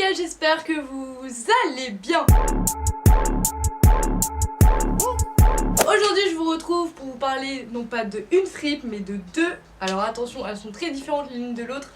gars, j'espère que vous allez bien. Aujourd'hui je vous retrouve pour vous parler non pas de une fripe mais de deux. Alors attention, elles sont très différentes l'une de l'autre.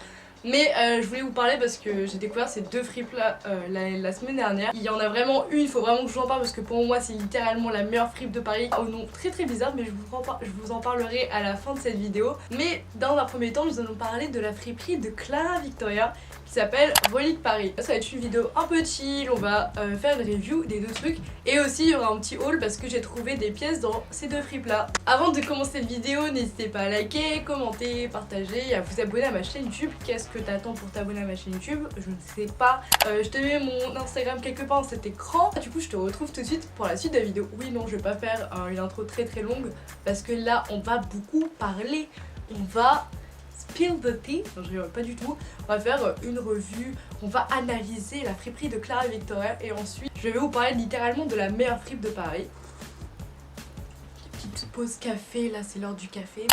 Mais je voulais vous parler parce que j'ai découvert ces deux fripes là la semaine dernière. Il y en a vraiment une, il faut vraiment que je vous en parle parce que pour moi c'est littéralement la meilleure fripe de Paris. Au nom très bizarre, mais je vous en parlerai à la fin de cette vidéo. Mais dans un premier temps nous allons parler de la friperie de Clara Victoria qui s'appelle Relique Paris. Ça va être une vidéo un peu chill, on va faire une review des deux trucs. Et aussi il y aura un petit haul parce que j'ai trouvé des pièces dans ces deux fripes là. Avant de commencer cette vidéo, n'hésitez pas à liker, commenter, partager et à vous abonner à ma chaîne YouTube. Qu'est-ce que t'attends pour t'abonner à ma chaîne YouTube? Je ne sais pas. Je te mets mon Instagram quelque part dans cet écran. Du coup je te retrouve tout de suite pour la suite de la vidéo. Oui non, je vais pas faire une intro très longue parce que là on va beaucoup parler. On va spill the tea, non je rigole pas du tout. On va faire une revue, on va analyser la friperie de Clara Victoria et ensuite je vais vous parler littéralement de la meilleure fripe de Paris. Petite pause café, là c'est l'heure du café.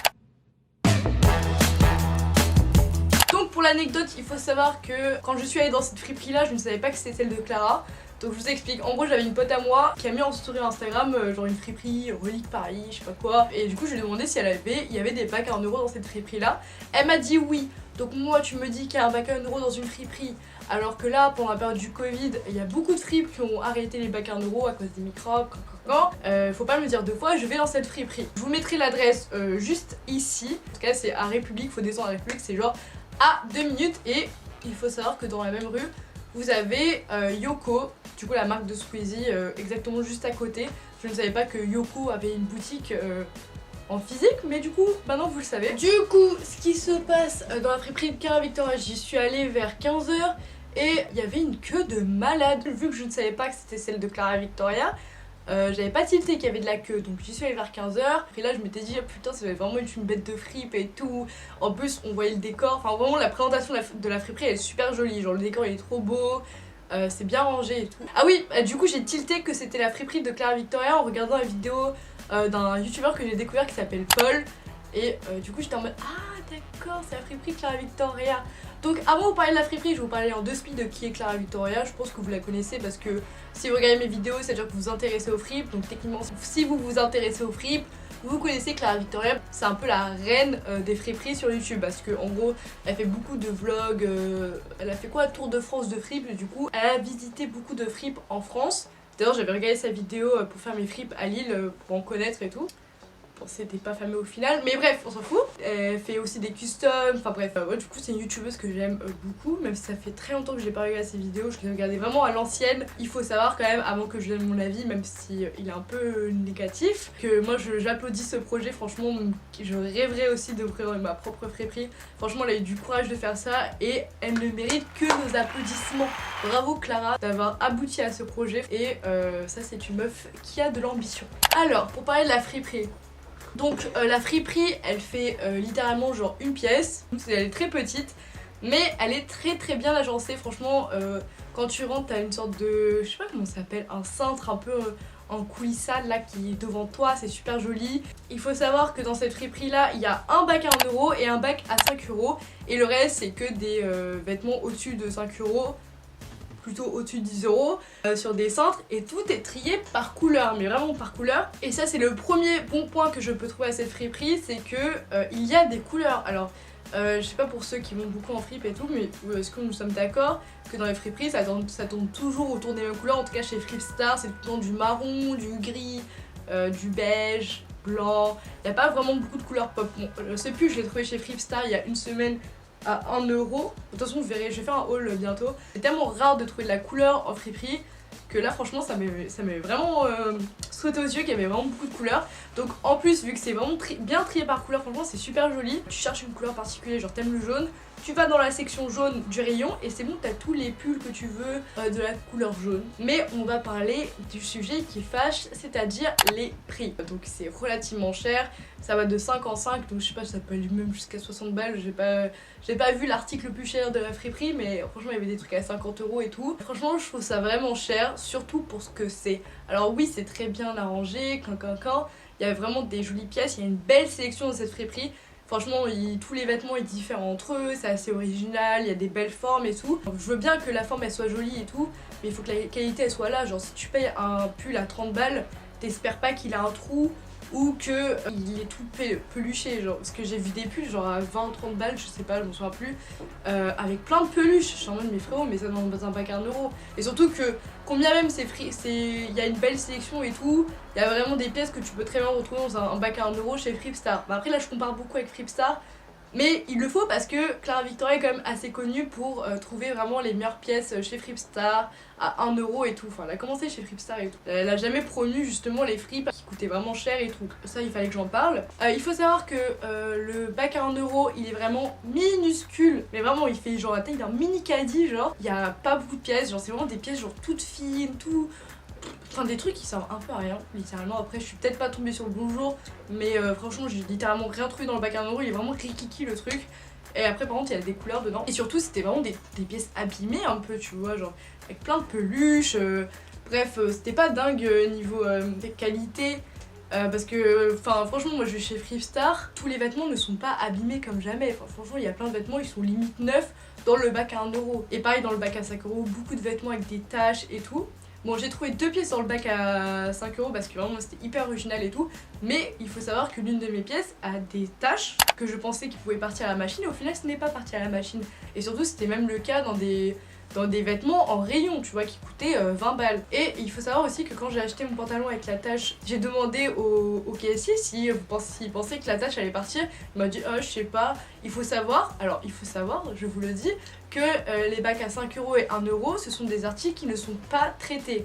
Donc pour l'anecdote, il faut savoir que quand je suis allée dans cette friperie là, je ne savais pas que c'était celle de Clara. Donc je vous explique, en gros j'avais une pote à moi qui a mis en story Instagram genre une friperie, Relique Paris, je sais pas quoi. Et du coup je lui ai demandé si il y avait des bacs à 1€ dans cette friperie là. Elle m'a dit oui. Donc moi tu me dis qu'il y a un bac à 1€ dans une friperie alors que là pendant la période du Covid il y a beaucoup de fripes qui ont arrêté les bacs à 1€ à cause des microbes. Faut pas me le dire deux fois, je vais dans cette friperie. Je vous mettrai l'adresse juste ici. En tout cas c'est à République, faut descendre à République, c'est genre à 2 minutes. Et il faut savoir que dans la même rue vous avez Yoko, du coup la marque de Squeezie, exactement juste à côté. Je ne savais pas que Yoko avait une boutique en physique, mais du coup maintenant vous le savez. Du coup ce qui se passe dans la friperie de Clara Victoria, j'y suis allée vers 15h et il y avait une queue de malade. Vu que je ne savais pas que c'était celle de Clara Victoria, j'avais pas tilté qu'il y avait de la queue, donc j'y suis allée vers 15h. Et là je m'étais dit putain ça va vraiment être une bête de fripe et tout. En plus on voyait le décor, enfin vraiment la présentation de la friperie elle est super jolie. Genre le décor il est trop beau, c'est bien rangé et tout. Ah oui, du coup j'ai tilté que c'était la friperie de Clara Victoria en regardant la vidéo d'un youtubeur que j'ai découvert qui s'appelle Paul. Et du coup j'étais en mode ah d'accord c'est la friperie Clara Victoria. Donc avant de vous parler de la friperie, je vais vous parler en deux speed de qui est Clara Victoria. Je pense que vous la connaissez parce que si vous regardez mes vidéos c'est à dire que vous vous intéressez aux fripes. Donc techniquement si vous vous intéressez aux fripes, vous connaissez Clara Victoria. C'est un peu la reine des friperies sur YouTube parce que en gros elle fait beaucoup de vlogs, elle a fait quoi, tour de France de fripes. Du coup elle a visité beaucoup de fripes en France. D'ailleurs j'avais regardé sa vidéo pour faire mes fripes à Lille pour en connaître et tout. C'était pas fameux au final, mais bref, on s'en fout. Elle fait aussi des customs, enfin bref. Ouais, du coup, c'est une youtubeuse que j'aime beaucoup, même si ça fait très longtemps que j'ai pas regardé ses vidéos. Je les regardais vraiment à l'ancienne. Il faut savoir quand même, avant que je donne mon avis, même si il est un peu négatif, que moi j'applaudis ce projet. Franchement, je rêverais aussi d'ouvrir ma propre friperie. Franchement, elle a eu du courage de faire ça et elle ne mérite que nos applaudissements. Bravo Clara d'avoir abouti à ce projet. Et ça, c'est une meuf qui a de l'ambition. Alors, pour parler de la friperie. Donc la friperie elle fait littéralement genre une pièce, elle est très petite mais elle est très bien agencée. Franchement quand tu rentres t'as une sorte de, je sais pas comment ça s'appelle, un cintre un peu en coulissade là qui est devant toi, c'est super joli. Il faut savoir que dans cette friperie là il y a un bac à 1€ et un bac à 5€ et le reste c'est que des vêtements au-dessus de 5€, plutôt au-dessus de 10€ sur des cintres, et tout est trié par couleur, mais vraiment par couleur. Et ça c'est le premier bon point que je peux trouver à cette friperie, c'est que il y a des couleurs. Alors je sais pas pour ceux qui vont beaucoup en fripe et tout, mais est-ce que nous sommes d'accord que dans les friperies ça tourne toujours autour des mêmes couleurs? En tout cas chez Fripstar c'est tout le temps du marron, du gris, du beige, blanc. Il n'y a pas vraiment beaucoup de couleurs pop. Bon, je sais plus, je l'ai trouvé chez Fripstar il y a une semaine à 1€. De toute façon, je vais faire un haul bientôt. C'est tellement rare de trouver de la couleur en friperie que là, franchement, ça m'est vraiment sauté aux yeux qu'il y avait vraiment beaucoup de couleurs. Donc, en plus, vu que c'est vraiment bien trié par couleur, franchement, c'est super joli. Tu cherches une couleur particulière, genre t'aimes le jaune, tu vas dans la section jaune du rayon et c'est bon, t'as tous les pulls que tu veux de la couleur jaune. Mais on va parler du sujet qui fâche, c'est-à-dire les prix. Donc, c'est relativement cher. Ça va de 5 en 5, donc je sais pas, ça peut aller même jusqu'à 60 balles. J'ai pas vu l'article le plus cher de la friperie, mais franchement il y avait des trucs à 50€ et tout. Franchement je trouve ça vraiment cher, surtout pour ce que c'est. Alors oui c'est très bien arrangé, il y a vraiment des jolies pièces, il y a une belle sélection dans cette friperie. Franchement, tous les vêtements ils diffèrent entre eux, c'est assez original, il y a des belles formes et tout. Donc, je veux bien que la forme elle soit jolie et tout, mais il faut que la qualité elle soit là. Genre si tu payes un pull à 30 balles, t'espères pas qu'il a un trou ou que il est tout peluché, genre, parce que j'ai vu des pulls genre à 20-30 balles, je sais pas, je m'en souviens plus, avec plein de peluches. Je suis en mode mais frérot, mais ça dans un bac à 1€. Et surtout que combien même il y a une belle sélection et tout, il y a vraiment des pièces que tu peux très bien retrouver dans un bac à 1€ chez Fripstar. Bah après là je compare beaucoup avec Fripstar, mais il le faut parce que Clara Victoria est quand même assez connue pour trouver vraiment les meilleures pièces chez Fripstar à 1€ et tout. Enfin, elle a commencé chez Fripstar et tout. Elle a jamais promu justement les fripes qui coûtaient vraiment cher et tout. Ça, il fallait que j'en parle. Il faut savoir que le bac à 1€, il est vraiment minuscule. Mais vraiment, il fait genre la taille d'un mini caddie, genre. Il y a pas beaucoup de pièces, genre c'est vraiment des pièces genre toutes fines, tout. Enfin des trucs qui servent un peu à rien, littéralement. Après je suis peut-être pas tombée sur le bon jour, mais franchement j'ai littéralement rien trouvé dans le bac à 1€, il est vraiment rikiki le truc. Et après par contre il y a des couleurs dedans. Et surtout c'était vraiment des pièces abîmées un peu, tu vois, genre avec plein de peluches. Bref, c'était pas dingue niveau qualité. Parce que franchement moi je vais chez Fripstar, tous les vêtements ne sont pas abîmés comme jamais. Enfin, franchement il y a plein de vêtements, ils sont limite neufs dans le bac à 1€. Et pareil dans le bac à 5€, beaucoup de vêtements avec des taches et tout. Bon, j'ai trouvé 2 pièces dans le bac à 5€ parce que vraiment c'était hyper original et tout. Mais il faut savoir que l'une de mes pièces a des taches que je pensais qu'il pouvait partir à la machine et au final ce n'est pas parti à la machine. Et surtout c'était même le cas dans des vêtements en rayon, tu vois, qui coûtaient 20 balles. Et il faut savoir aussi que quand j'ai acheté mon pantalon avec la tache, j'ai demandé au caissier s'il pensait que la tache allait partir. Il m'a dit je sais pas. Il faut savoir, je vous le dis, que les bacs à 5€ et 1€, ce sont des articles qui ne sont pas traités.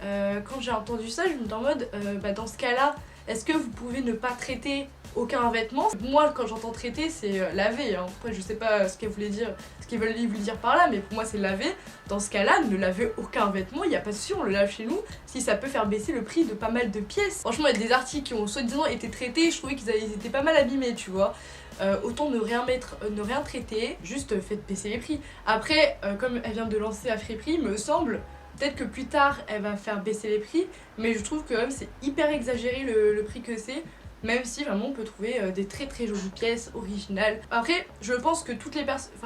Quand j'ai entendu ça, je me dis en mode dans ce cas là, est-ce que vous pouvez ne pas traiter aucun vêtement? Moi quand j'entends traiter c'est laver, hein. Après je sais pas ce qu'elle voulait dire, ce qu'ils veulent vous dire par là, mais pour moi c'est laver. Dans ce cas là, ne lavez aucun vêtement, il n'y a pas de souci, on le lave chez nous, si ça peut faire baisser le prix de pas mal de pièces. Franchement il y a des articles qui ont soi-disant été traités, je trouvais qu'ils étaient pas mal abîmés, tu vois. Autant ne rien mettre, ne rien traiter, juste faites baisser les prix. Après comme elle vient de lancer à Friperie, me semble, peut-être que plus tard elle va faire baisser les prix, mais je trouve que même c'est hyper exagéré le prix que c'est. Même si vraiment on peut trouver des très très jolies pièces originales. Après je pense que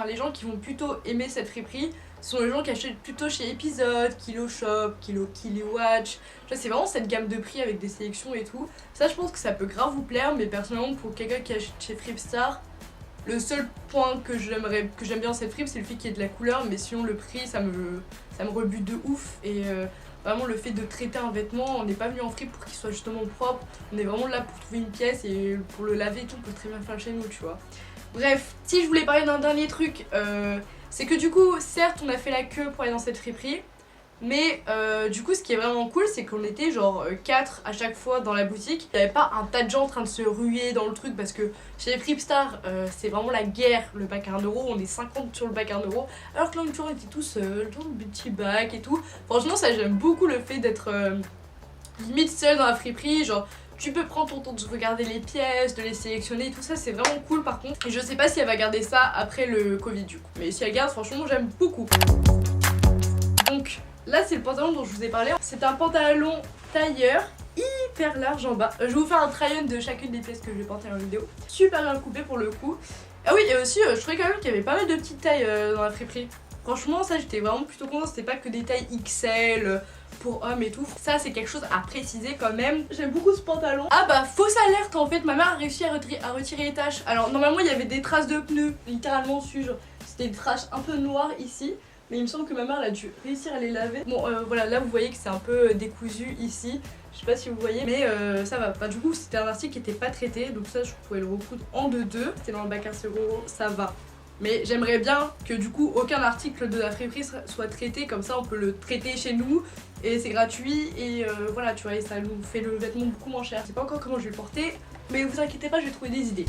les gens qui vont plutôt aimer cette friperie sont les gens qui achètent plutôt chez Episode, Kilo Shop, Kilowatch. C'est vraiment cette gamme de prix avec des sélections et tout. Ça je pense que ça peut grave vous plaire, mais personnellement pour quelqu'un qui achète chez Fripstar, le seul point que j'aime bien dans cette fripe c'est le fait qu'il y ait de la couleur, mais sinon le prix ça me rebute de ouf. Et vraiment le fait de traiter un vêtement, on n'est pas venu en fripe pour qu'il soit justement propre, on est vraiment là pour trouver une pièce et pour le laver et tout, on peut très bien faire chez nous, tu vois. Bref, si je voulais parler d'un dernier truc, c'est que du coup, certes on a fait la queue pour aller dans cette friperie, mais du coup ce qui est vraiment cool c'est qu'on était genre 4 à chaque fois dans la boutique. Il n'y avait pas un tas de gens en train de se ruer dans le truc parce que chez Fripstar c'est vraiment la guerre, le bac à 1€, on est 50 sur le bac à 1€, alors que là on était tout seul dans le petit bac et tout. Franchement ça j'aime beaucoup le fait d'être limite seul dans la friperie, genre tu peux prendre ton temps de regarder les pièces, de les sélectionner, tout ça c'est vraiment cool par contre. Et je sais pas si elle va garder ça après le Covid du coup, mais si elle garde franchement j'aime beaucoup. Donc là c'est le pantalon dont je vous ai parlé, c'est un pantalon tailleur hyper large en bas. Je vais vous faire un try-on de chacune des pièces que je vais porter en vidéo. Super bien coupé pour le coup. Ah oui et aussi je trouvais quand même qu'il y avait pas mal de petites tailles dans la friperie. Franchement ça j'étais vraiment plutôt contente, c'était pas que des tailles XL pour hommes et tout. Ça c'est quelque chose à préciser quand même. J'aime beaucoup ce pantalon. Ah bah fausse alerte en fait, ma mère a réussi à retirer les taches. Alors normalement il y avait des traces de pneus littéralement dessus, genre c'était des traces un peu noires ici. Mais il me semble que ma mère elle a dû réussir à les laver. Bon voilà, là vous voyez que c'est un peu décousu ici. Je sais pas si vous voyez, mais ça va. Bah, du coup c'était un article qui était pas traité, donc ça je pouvais le recoudre en 2-2. C'était dans le bac à 5€, ça va. Mais j'aimerais bien que du coup aucun article de la friperie soit traité, comme ça on peut le traiter chez nous et c'est gratuit et voilà tu vois, et ça nous fait le vêtement beaucoup moins cher. Je sais pas encore comment je vais le porter, mais vous inquiétez pas, je vais trouver des idées.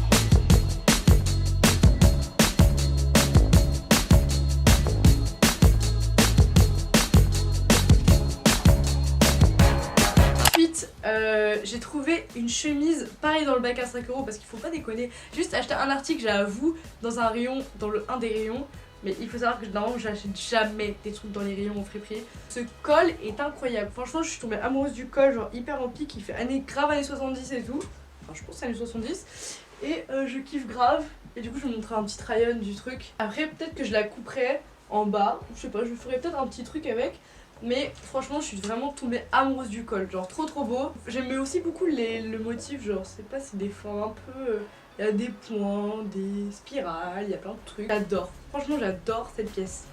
J'ai trouvé une chemise pareil dans le bac à 5€ parce qu'il faut pas déconner. Juste acheter un article, j'avoue, dans un rayon, dans un des rayons. Mais il faut savoir que normalement j'achète jamais des trucs dans les rayons en friperie. Ce col est incroyable. Franchement je suis tombée amoureuse du col, genre hyper en il fait grave années 70 et tout. Enfin je pense années 70. Et je kiffe grave. Et du coup je vous montrerai un petit try-on du truc. Après peut-être que je la couperai en bas, je sais pas, je ferai peut-être un petit truc avec. Mais franchement je suis vraiment tombée amoureuse du col, genre trop beau. J'aimais aussi beaucoup le motif, genre je sais pas, c'est des formes un peu... Il y a des points, des spirales, il y a plein de trucs. J'adore, franchement j'adore cette pièce.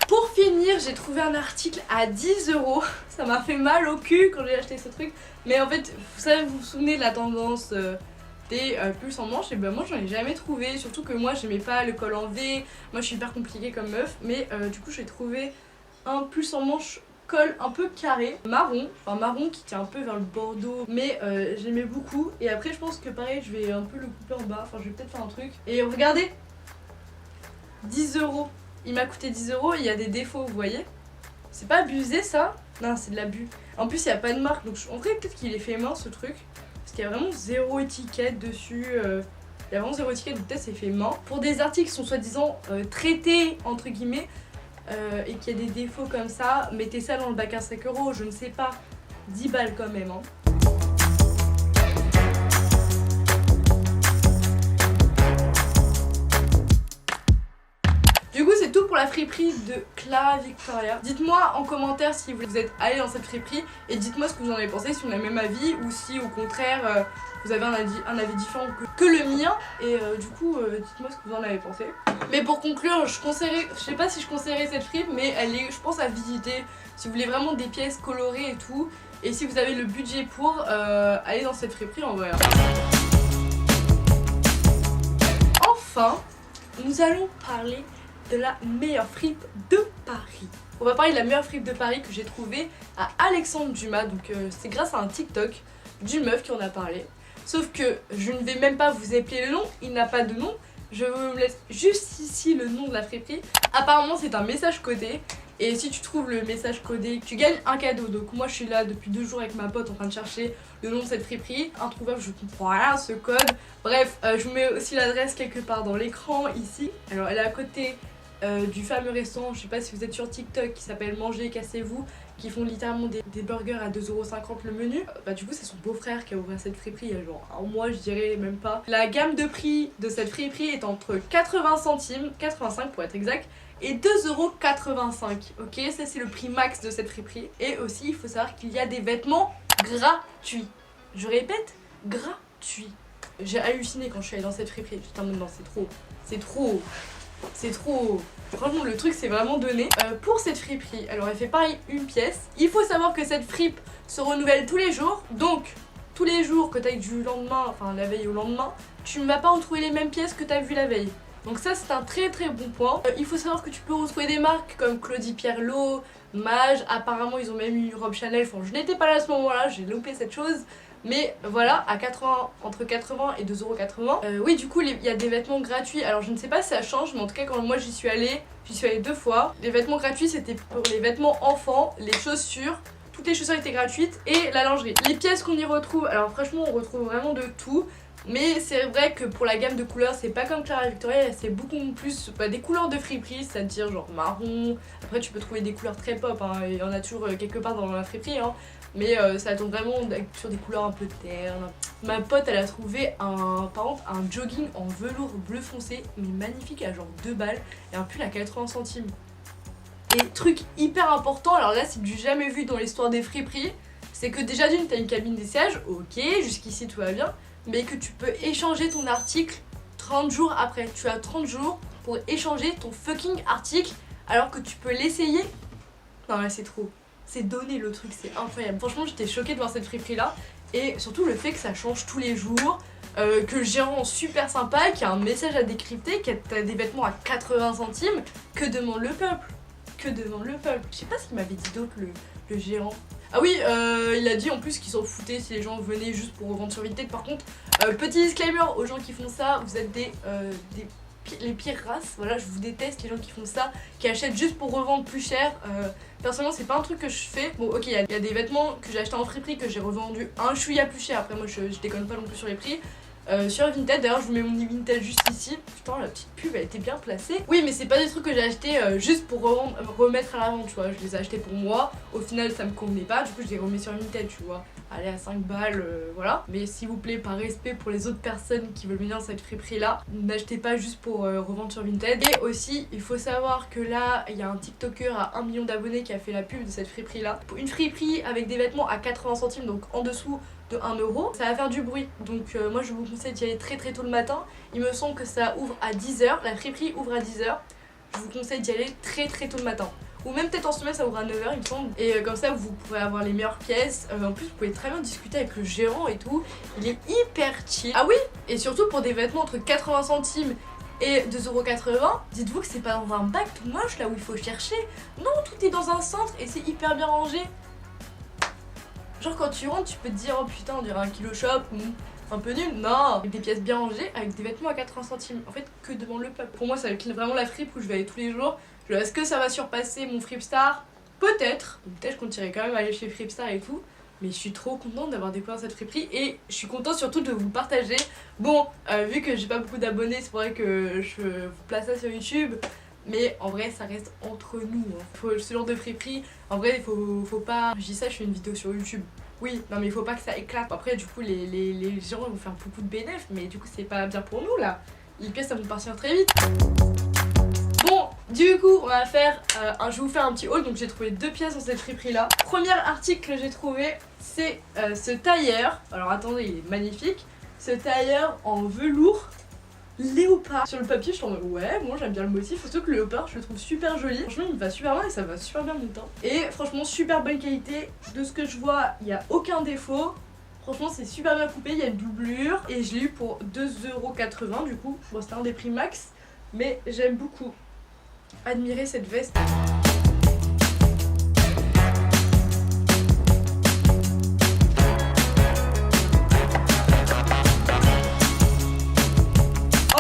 Pour finir, j'ai trouvé un article à 10 €. Ça m'a fait mal au cul quand j'ai acheté ce truc. Mais en fait, vous vous souvenez de la tendance des pulls en manche? Et ben moi j'en ai jamais trouvé. Surtout que moi j'aimais pas le col en V. Moi je suis hyper compliquée comme meuf. Mais du coup j'ai trouvé un pull en manche col un peu carré, marron. Enfin marron qui tient un peu vers le bordeaux. Mais j'aimais beaucoup. Et après je pense que pareil je vais un peu le couper en bas. Enfin je vais peut-être faire un truc. Et regardez, 10 €. Il m'a coûté 10 €, il y a des défauts, vous voyez. C'est pas abusé ça? Non, c'est de l'abus. En plus, il n'y a pas de marque, donc en vrai, peut-être qu'il est fait main ce truc. Parce qu'il y a vraiment zéro étiquette dessus. Il y a vraiment zéro étiquette, donc peut-être c'est fait main. Pour des articles qui sont soi-disant traités, entre guillemets, et qu'il y a des défauts comme ça, mettez ça dans le bac à 5 €, je ne sais pas. 10 balles quand même, hein. Du coup c'est tout pour la friperie de Clara Victoria. Dites-moi en commentaire si vous êtes allé dans cette friperie et dites-moi ce que vous en avez pensé, si on a le même avis ou si au contraire vous avez un avis différent que le mien. Et du coup dites-moi ce que vous en avez pensé. Mais pour conclure, je sais pas si je conseillerais cette fripe, mais elle est je pense à visiter si vous voulez vraiment des pièces colorées et tout. Et si vous avez le budget pour aller dans cette friperie en vrai. Enfin, nous allons parler de la meilleure fripe de Paris. On va parler de la meilleure fripe de Paris que j'ai trouvée à Alexandre Dumas. Donc c'est grâce à un TikTok d'une meuf qui en a parlé. Sauf que je ne vais même pas vous épeler le nom, il n'a pas de nom. Je vous laisse juste ici le nom de la friperie. Apparemment c'est un message codé. Et si tu trouves le message codé, tu gagnes un cadeau. Donc moi je suis là depuis 2 jours avec ma pote en train de chercher le nom de cette friperie. Introuvable, je comprends rien à ce code. Bref, je vous mets aussi l'adresse quelque part dans l'écran ici. Alors elle est à côté du fameux restaurant, je sais pas si vous êtes sur TikTok, qui s'appelle Manger Cassez-vous, qui font littéralement des burgers à 2,50 € le menu. Bah du coup c'est son beau-frère qui a ouvert cette friperie il y a genre un mois, je dirais même pas. La gamme de prix de cette friperie est entre 80 centimes, 85 pour être exact, et 2,85 €. Ok, ça c'est le prix max de cette friperie. Et aussi il faut savoir qu'il y a des vêtements gratuits. Je répète, gratuits. J'ai halluciné quand je suis allée dans cette friperie. Putain non, c'est trop. C'est trop. C'est trop... Franchement le truc c'est vraiment donné. Pour cette friperie, alors elle fait pareil une pièce. Il faut savoir que cette fripe se renouvelle tous les jours. Donc tous les jours que tu ailles du lendemain, enfin la veille au lendemain, tu ne vas pas retrouver les mêmes pièces que tu as vues la veille. Donc ça c'est un très bon point. Il faut savoir que tu peux retrouver des marques comme Claudie Pierlot, Mage, apparemment ils ont même eu une robe Chanel. Enfin je n'étais pas là à ce moment là, j'ai loupé cette chose. Mais voilà, à 80, entre 80 et 2,80 €. Oui, du coup, il y a des vêtements gratuits. Alors, je ne sais pas si ça change, mais en tout cas, quand moi j'y suis allée 2 fois. Les vêtements gratuits, c'était pour les vêtements enfants, les chaussures. Toutes les chaussures étaient gratuites et la lingerie. Les pièces qu'on y retrouve, alors franchement, on retrouve vraiment de tout. Mais c'est vrai que pour la gamme de couleurs, c'est pas comme Clara Victoria, c'est beaucoup plus des couleurs de friperie, c'est-à-dire genre marron. Après, tu peux trouver des couleurs très pop, hein, il y en a toujours quelque part dans la friperie, hein. Mais ça tombe vraiment sur des couleurs un peu ternes. Ma pote elle a trouvé par exemple un jogging en velours bleu foncé, mais magnifique à genre 2 balles, et un pull à 80 centimes. Et truc hyper important, alors là c'est du jamais vu dans l'histoire des friperies, c'est que déjà d'une t'as une cabine d'essayage, ok, jusqu'ici tout va bien, mais que tu peux échanger ton article 30 jours après. Tu as 30 jours pour échanger ton fucking article alors que tu peux l'essayer. Non là c'est trop. C'est donné le truc, c'est incroyable. Franchement j'étais choquée de voir cette friperie là. Et surtout le fait que ça change tous les jours, que le gérant super sympa, qu'il y a un message à décrypter, qu'il y a des vêtements à 80 centimes. Que demande le peuple? Que demande le peuple? Je sais pas ce qu'il m'avait dit d'autre le gérant. Ah oui, il a dit en plus qu'ils s'en foutaient si les gens venaient juste pour revendre sur Vinted. Par contre, petit disclaimer aux gens qui font ça, vous êtes les pires races, voilà, je vous déteste les gens qui font ça, qui achètent juste pour revendre plus cher. Personnellement c'est pas un truc que je fais. Bon ok, il y a des vêtements que j'ai acheté en friperie que j'ai revendu un chouïa plus cher. Après moi je déconne pas non plus sur les prix. sur Vinted. D'ailleurs je vous mets mon lien Vinted juste ici. Putain, la petite pub elle était bien placée. Oui, mais c'est pas des trucs que j'ai acheté juste pour remettre à la vente, tu vois. Je les ai achetés pour moi, au final ça me convenait pas, du coup je les remets sur Vinted, tu vois. Allez, à 5 balles, voilà. Mais s'il vous plaît, par respect pour les autres personnes qui veulent venir dans cette friperie là, n'achetez pas juste pour revendre sur Vinted. Et aussi, il faut savoir que là, il y a un TikToker à 1 million d'abonnés qui a fait la pub de cette friperie là. Pour une friperie avec des vêtements à 80 centimes, donc en dessous de 1 euro, ça va faire du bruit. Donc moi je vous conseille d'y aller très tôt le matin. Il me semble que ça ouvre à 10h, la friperie ouvre à 10h. Je vous conseille d'y aller très tôt le matin. Ou même peut-être en semaine ça ouvre à 9h il me semble. Et comme ça vous pourrez avoir les meilleures pièces. En plus vous pouvez très bien discuter avec le gérant et tout. Il est hyper chill. Ah oui, et surtout pour des vêtements entre 80 centimes et 2,80€, dites-vous que c'est pas dans un bac tout moche là où il faut chercher. Non, tout est dans un centre et c'est hyper bien rangé. Genre quand tu rentres tu peux te dire oh putain on dirait un kilo shop, un peu nul. Non, avec des pièces bien rangées, avec des vêtements à 80 centimes. En fait que devant le peuple. Pour moi ça vraiment la fripe où je vais aller tous les jours. Est-ce que ça va surpasser mon Fripstar? Peut-être. Peut-être je continuerai quand même à aller chez Fripstar et tout. Mais je suis trop contente d'avoir découvert cette friperie et je suis contente surtout de vous le partager. Bon, vu que j'ai pas beaucoup d'abonnés, c'est vrai que je vous place ça sur YouTube. Mais en vrai, ça reste entre nous. Ce genre de friperie, en vrai, faut pas. Je dis ça, je fais une vidéo sur YouTube. Oui, non, mais il faut pas que ça éclate. Après, du coup, les gens vont faire beaucoup de bénéfices, mais du coup, c'est pas bien pour nous là. Les pièces, ça vont partir très vite. Bon, du coup, on va faire je vais vous faire un petit haul. Donc, j'ai trouvé 2 pièces dans cette friperie là. Premier article que j'ai trouvé, c'est ce tailleur. Alors, attendez, il est magnifique. Ce tailleur en velours léopard. Sur le papier, je suis en mode ouais, moi j'aime bien le motif. Surtout que le léopard, je le trouve super joli. Franchement, il me va super bien et ça va super bien mon teint. Et franchement, super bonne qualité. De ce que je vois, il n'y a aucun défaut. Franchement, c'est super bien coupé. Il y a une doublure et je l'ai eu pour 2,80€ du coup. Bon, c'était un des prix max, mais j'aime beaucoup admirer cette veste.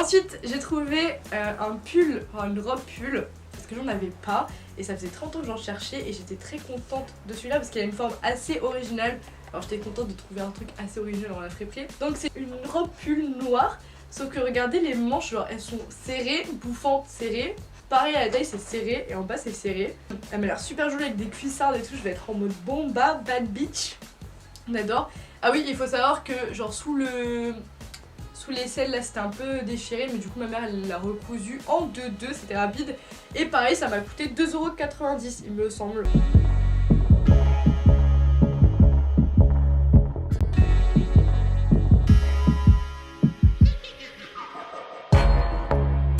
Ensuite, j'ai trouvé un pull, enfin une robe pull, parce que j'en avais pas et ça faisait 30 ans que j'en cherchais et j'étais très contente de celui-là parce qu'il a une forme assez originale. Alors j'étais contente de trouver un truc assez original dans la friperie. Donc c'est une robe pull noire, sauf que regardez les manches, genre elles sont serrées, bouffantes serrées. Pareil à la taille c'est serré et en bas c'est serré. Elle m'a l'air super jolie avec des cuissardes et tout, je vais être en mode bomba, bad bitch. On adore. Ah oui, il faut savoir que genre sous l'aisselle là c'était un peu déchiré, mais du coup ma mère elle l'a recousu en 2-2, c'était rapide. Et pareil ça m'a coûté 2,90€ il me semble.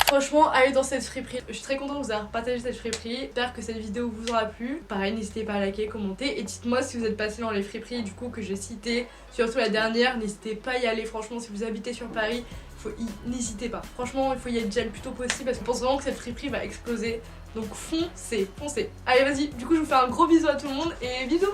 Franchement, allez dans cette friperie. Je suis très contente de vous avoir partagé cette friperie. J'espère que cette vidéo vous aura plu. Pareil, n'hésitez pas à liker, commenter. Et dites-moi si vous êtes passé dans les friperies du coup que j'ai citées. Surtout la dernière, n'hésitez pas à y aller. Franchement, si vous habitez sur Paris, n'hésitez pas. Franchement, il faut y aller déjà le plus tôt possible parce que je pense vraiment que cette friperie va exploser. Donc foncez, foncez. Allez, vas-y. Du coup, je vous fais un gros bisou à tout le monde et bisous.